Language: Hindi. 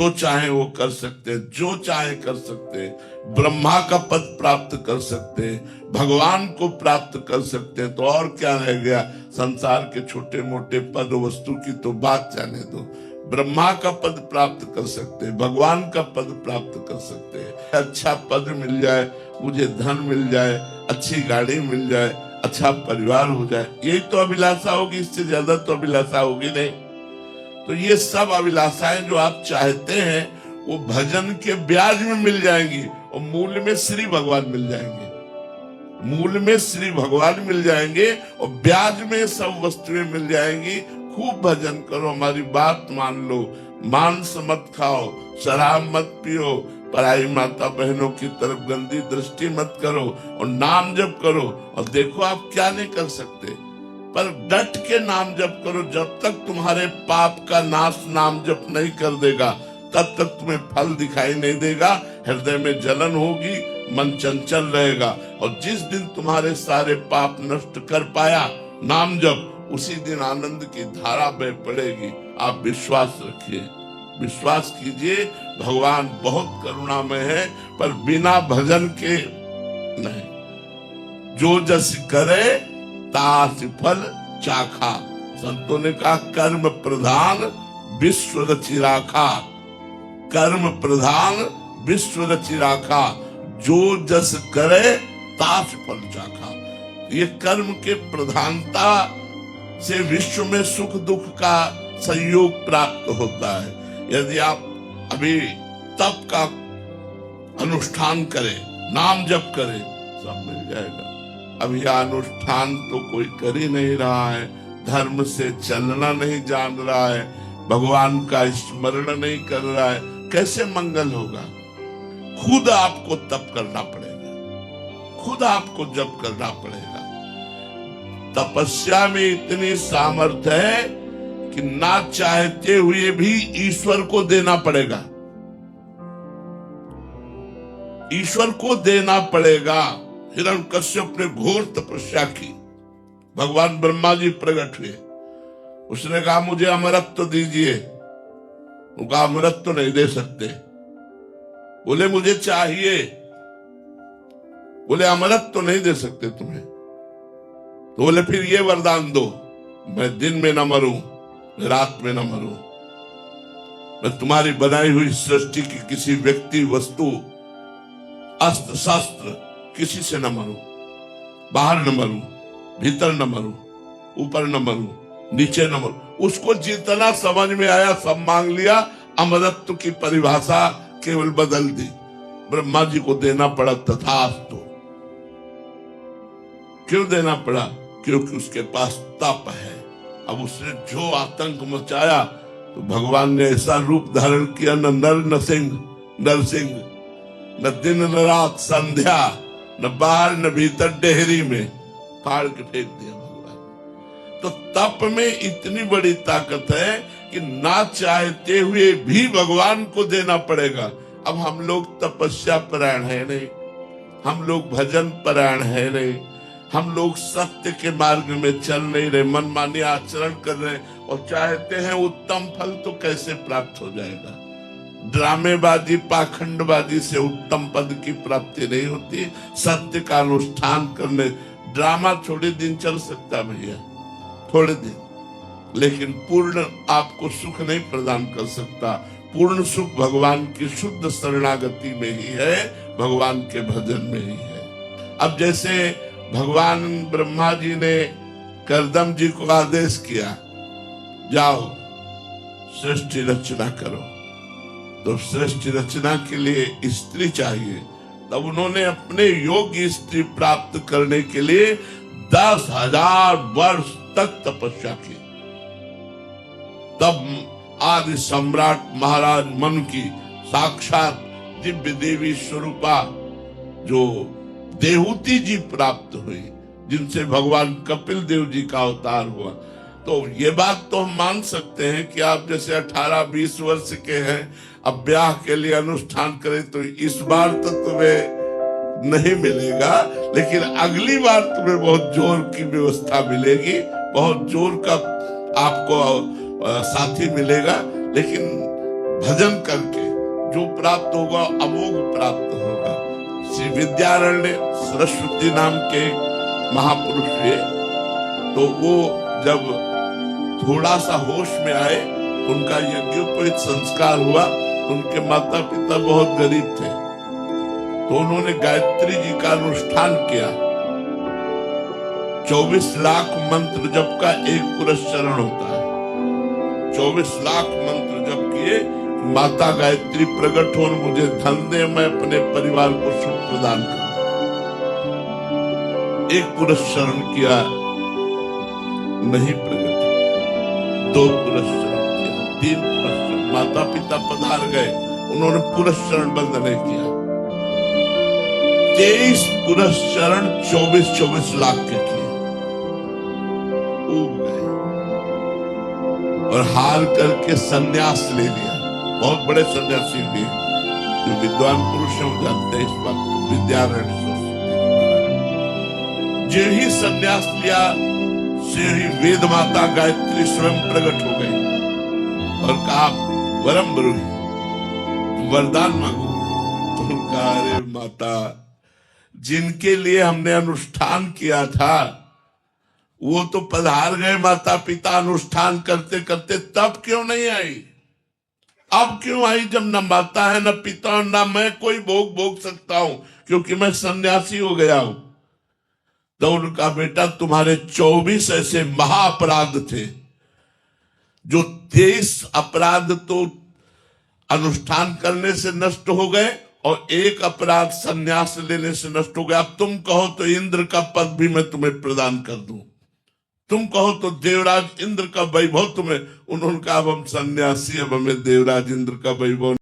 जो चाहे वो कर सकते, जो चाहे कर सकते, ब्रह्मा का पद प्राप्त कर सकते, भगवान को प्राप्त कर सकते, तो और क्या रह गया। संसार के छोटे मोटे पद वस्तु की तो बात जाने दो, ब्रह्मा का पद प्राप्त कर सकते, भगवान का पद प्राप्त कर सकते। अच्छा पद मिल जाए, मुझे धन मिल जाए, अच्छी गाड़ी मिल जाए, अच्छा परिवार हो जाए, यही तो अभिलाषा होगी, इससे ज्यादा तो अभिलाषा होगी नहीं। तो ये सब अभिलाषाएं जो आप चाहते हैं वो भजन के ब्याज में मिल जाएंगी और मूल में श्री भगवान मिल जाएंगे, मूल में श्री भगवान मिल जाएंगे और ब्याज में सब वस्तुएं मिल जाएंगी। खूब भजन करो, हमारी बात मान लो, मांस मत खाओ, शराब मत पियो, पराई माता बहनों की तरफ गंदी दृष्टि मत करो और नाम जप करो। और देखो आप क्या नहीं कर सकते, पर डट के नाम जप करो। जब तक तुम्हारे पाप का नाश नाम जप नहीं कर देगा तब तक तुम्हें फल दिखाई नहीं देगा। हृदय में जलन होगी, मन चंचल रहेगा, और जिस दिन तुम्हारे सारे पाप नष्ट कर पाया नाम जप, उसी दिन आनंद की धारा बह पड़ेगी। आप विश्वास रखिए, विश्वास कीजिए, भगवान बहुत करुणामय है, पर बिना भजन के नहीं। जो जस करे तास फल चाखा। संतों ने कहा कर्म प्रधान विश्व रचि राखा, कर्म प्रधान विश्व रचि राखा, जो जस करे तास फल चाखा। ये कर्म के प्रधानता से विश्व में सुख दुख का संयोग प्राप्त होता है। यदि आप अभी तप का अनुष्ठान करें, नाम जप करें, सब मिल जाएगा। अभी अनुष्ठान तो कोई कर ही नहीं रहा है, धर्म से चलना नहीं जान रहा है, भगवान का स्मरण नहीं कर रहा है, कैसे मंगल होगा। खुद आपको तप करना पड़ेगा, खुद आपको जप करना पड़ेगा। तपस्या में इतनी सामर्थ्य है कि ना चाहते हुए भी ईश्वर को देना पड़ेगा, ईश्वर को देना पड़ेगा। हिरण्यकश्यप ने घोर तपस्या की, भगवान ब्रह्मा जी प्रकट हुए, उसने कहा मुझे अमरत्व दीजिए, उनका अमरत्व नहीं दे सकते। बोले मुझे चाहिए, बोले अमरत्व नहीं दे सकते तुम्हें। तो बोले फिर ये वरदान दो, मैं दिन में न मरूं, रात में न मरूं, मैं तुम्हारी बनाई हुई सृष्टि की किसी व्यक्ति वस्तु अस्त्र शस्त्र किसी से न मरूं, बाहर न मरूं, भीतर न मरूं, ऊपर न मरूं, नीचे न मरूं। उसको जितना समझ में आया सब मांग लिया, अमरत्व की परिभाषा केवल बदल दी, ब्रह्मा जी को देना पड़ा तथास्तु। क्यों देना पड़ा? क्योंकि उसके पास तप है। अब उसने जो आतंक मचाया तो भगवान ने ऐसा रूप धारण किया, न नर न सिंह, नरसिंह, न दिन न रात संध्या, न बाहर न भीतर, डेहरी में फाड़ के फेंक दिया भगवान। तो तप में इतनी बड़ी ताकत है कि ना चाहते हुए भी भगवान को देना पड़ेगा। अब हम लोग तपस्या परायण है नहीं, हम लोग भजन परायण है नहीं, हम लोग सत्य के मार्ग में चल नहीं रहे, मनमानी आचरण कर रहे और चाहते हैं उत्तम फल, तो कैसे प्राप्त हो जाएगा। ड्रामेबाजी पाखंडबाजी से उत्तम पद की प्राप्ति नहीं होती। सत्य का अनुष्ठान करने, ड्रामा थोड़े दिन चल सकता भैया, थोड़े दिन, लेकिन पूर्ण आपको सुख नहीं प्रदान कर सकता। पूर्ण सुख भगवान की शुद्ध शरणागति में ही है, भगवान के भजन में ही है। अब जैसे भगवान ब्रह्मा जी ने कर्दम जी को आदेश किया, जाओ सृष्टि रचना करो, तो सृष्टि रचना के लिए स्त्री चाहिए। तब उन्होंने अपने योग्य स्त्री प्राप्त करने के लिए 10,000 वर्ष तक तपस्या की। तब आदि सम्राट महाराज मनु की साक्षात दिव्य देवी स्वरूपा जो देहूती जी प्राप्त हुई, जिनसे भगवान कपिल देव जी का अवतार हुआ। तो ये बात तो हम मान सकते हैं कि आप जैसे 18-20 वर्ष के हैं, अब ब्याह के लिए अनुष्ठान करें तो इस बार तो तुम्हें नहीं मिलेगा, लेकिन अगली बार तुम्हें बहुत जोर की व्यवस्था मिलेगी, बहुत जोर का आपको साथी मिलेगा। लेकिन भजन करके जो प्राप्त होगा अमोघ प्राप्त होगा। श्री विद्यारण्य सरस्वती नाम के महापुरुष हुए, तो वो जब थोड़ा सा होश में आए, उनका यज्ञोपवीत संस्कार हुआ। उनके माता पिता बहुत गरीब थे, तो उन्होंने गायत्री जी का अनुष्ठान किया। 24 लाख मंत्र जप का एक पुरस्चरण होता है। 24 लाख मंत्र जप किए, माता गायत्री प्रकट हो, मुझे धन दे, मैं अपने परिवार को सुख प्रदान करूं। एक पुरस्चरण किया, नहीं प्रकट। 2 पुरस्चरण किया, 3 पुरस्चरण, माता पिता पधार गए, उन्होंने पुरस्चरण बंद नहीं किया। 23 पुरस्चरण 24 लाख के किए, उब गए और हार करके संन्यास ले लिया। बहुत बड़े सन्यासी भी जो विद्वान पुरुष हैं, जानते हैं इस बात को। विद्यारण्य जो ही संन्यास लिया, से ही वेद माता गायत्री स्वयं प्रकट हो गई और कहा, वरम ब्रूहि, वरदान मांगो। तो कहा, अरे माता, जिनके लिए हमने अनुष्ठान किया था वो तो पधार गए माता पिता अनुष्ठान करते करते, तब क्यों नहीं आई? अब क्यों आई जब न माता है न पिता और न मैं कोई भोग भोग सकता हूं, क्योंकि मैं सन्यासी हो गया हूं। तो उनका बेटा, तुम्हारे 24 ऐसे महा अपराध थे, जो 23 अपराध तो अनुष्ठान करने से नष्ट हो गए और एक अपराध संन्यास लेने से नष्ट हो गया। अब तुम कहो तो इंद्र का पद भी मैं तुम्हें प्रदान कर दूं, तुम कहो तो देवराज इंद्र का वैभव तुम्हें। उन्होंने कहा, अब हम सन्यासी, अब हमें देवराज इंद्र का वैभव